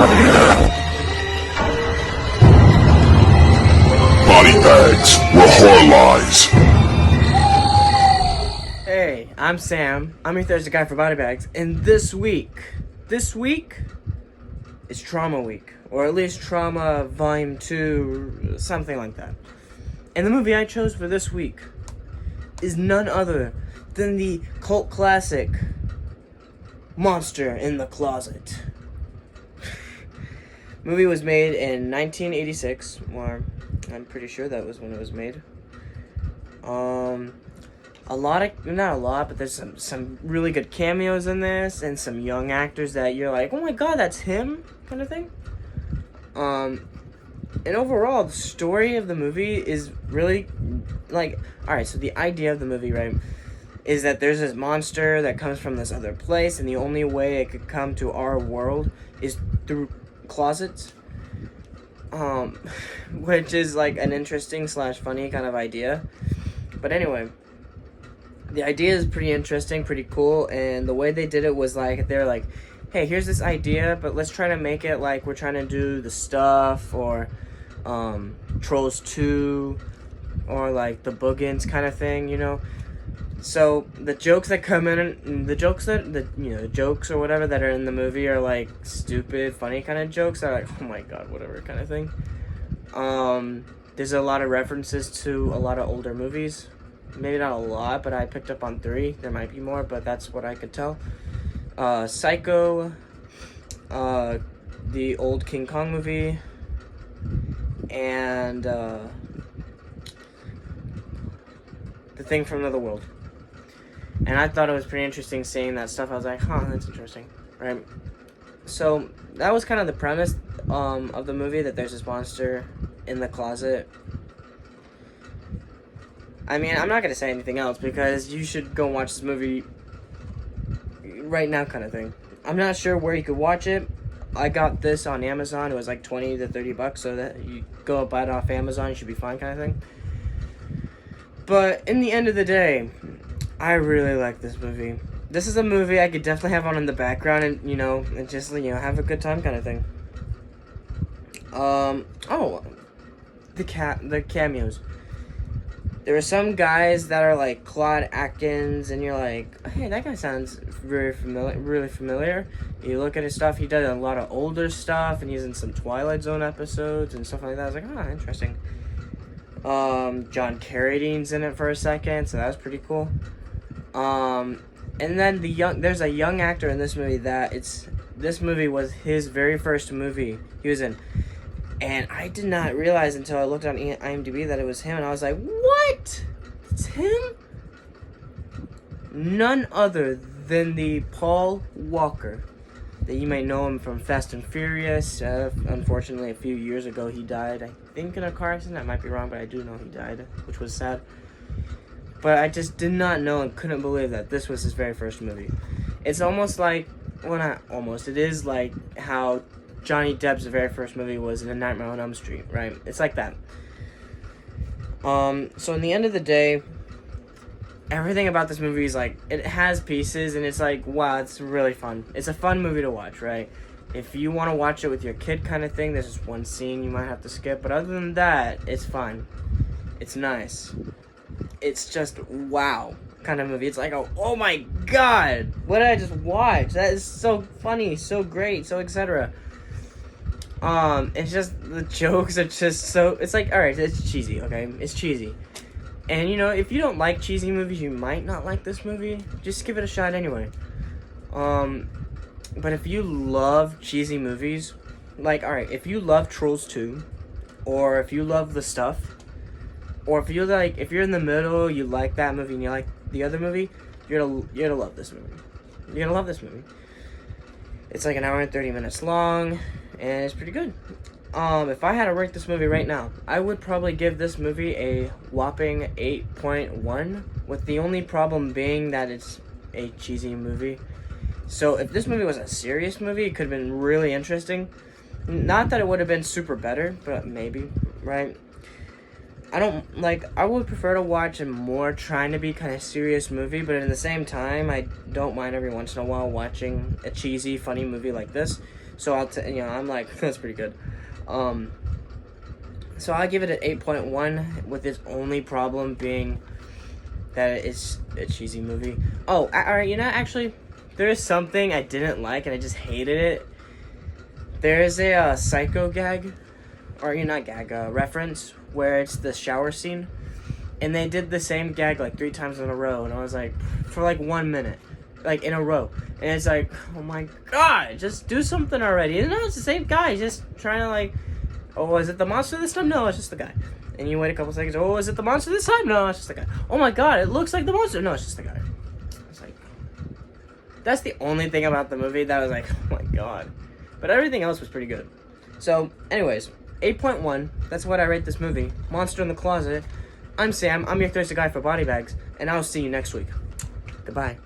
BodyBags, where horror lies. Hey, I'm Sam. I'm your Thursday guy for BodyBags, and this week is Troma week, or at least Troma Volume 2, something like that. And the movie I chose for this week is none other than the cult classic Monster in the Closet. Movie was made in 1986, or I'm pretty sure that was when it was made. Not a lot, but there's some really good cameos in this, and some young actors that you're like, oh my god, that's him, kind of thing. And overall, the story of the movie is really, like, alright, so the idea of the movie, right, is that there's this monster that comes from this other place, and the only way it could come to our world is through closets. Which is, like, an interesting / funny kind of idea. But anyway, the idea is pretty interesting, pretty cool, and the way they did it was, like, they're like, hey, here's this idea, but let's try to make it like we're trying to do The Stuff, or Trolls 2, or like The Boogans kind of thing, you know? So the jokes that come in, the jokes or whatever that are in the movie are like stupid, funny kind of jokes that are like, oh my god, whatever kind of thing. There's a lot of references to a lot of older movies. Maybe not a lot, but I picked up on 3. There might be more, but that's what I could tell. Psycho, the old King Kong movie, and The Thing from Another World. And I thought it was pretty interesting seeing that stuff. I was like, huh, that's interesting, right? So that was kind of the premise of the movie, that there's this monster in the closet. I mean, I'm not going to say anything else because you should go watch this movie right now kind of thing. I'm not sure where you could watch it. I got this on Amazon. It was like $20 to $30, so that you go buy it off Amazon, you should be fine kind of thing. But in the end of the day, I really like this movie. This is a movie I could definitely have on in the background and, and just, have a good time kind of thing. The cameos. There are some guys that are like Claude Atkins, and you're like, hey, that guy sounds really familiar. You look at his stuff, he does a lot of older stuff, and he's in some Twilight Zone episodes and stuff like that. I was like, oh, interesting. John Carradine's in it for a second, so that was pretty cool. And then there's a young actor in this movie this movie was his very first movie he was in. And I did not realize until I looked on IMDb that it was him, and I was like, what? It's him? None other than the Paul Walker, that you might know him from Fast and Furious. Unfortunately, a few years ago, he died. I think in a car accident. I might be wrong, but I do know he died, which was sad. But I just did not know and couldn't believe that this was his very first movie. It's almost like, well, not almost, it is like how Johnny Depp's very first movie was in A Nightmare on Elm Street, right? It's like that. So in the end of the day, everything about this movie is like, it has pieces, and it's like, wow, it's really fun. It's a fun movie to watch, right? If you want to watch it with your kid kind of thing, there's just one scene you might have to skip, but other than that, it's fun. It's nice. It's just, wow, kind of movie. It's like, oh my god, what did I just watch? That is so funny, so great, so etc. It's just, the jokes are just so, it's like, alright, it's cheesy, okay? It's cheesy. And, if you don't like cheesy movies, you might not like this movie. Just give it a shot anyway. But if you love cheesy movies, like, alright, if you love Trolls 2, or if you love The Stuff, or if you're in the middle, you like that movie and you like the other movie, you're gonna love this movie. You're gonna love this movie. It's like an hour and 30 minutes long, and it's pretty good. If I had to rate this movie right now, I would probably give this movie a whopping 8.1, with the only problem being that it's a cheesy movie. So if this movie was a serious movie, it could have been really interesting. Not that it would have been super better, but maybe, right? I would prefer to watch a more trying to be kind of serious movie, but at the same time, I don't mind every once in a while watching a cheesy, funny movie like this. So I'm like, that's pretty good. So I'll give it an 8.1, with its only problem being that it's a cheesy movie. Oh, alright, actually, there is something I didn't like, and I just hated it. There is a Psycho gag, or not gag, reference, where it's the shower scene, and they did the same gag like 3 times in a row, and I was like, for like 1 minute, like in a row, and it's like, oh my god, just do something already. And it's the same guy, just trying to like, oh, is it the monster this time? No, it's just the guy. And you wait a couple seconds, oh, is it the monster this time? No, it's just the guy. Oh my god, it looks like the monster. No, it's just the guy. It's like, that's the only thing about the movie that I was like, oh my god. But everything else was pretty good. So, anyways, 8.1. That's what I rate this movie. Monster in the Closet. I'm Sam. I'm your thirsty guy for BodyBags. And I'll see you next week. Goodbye.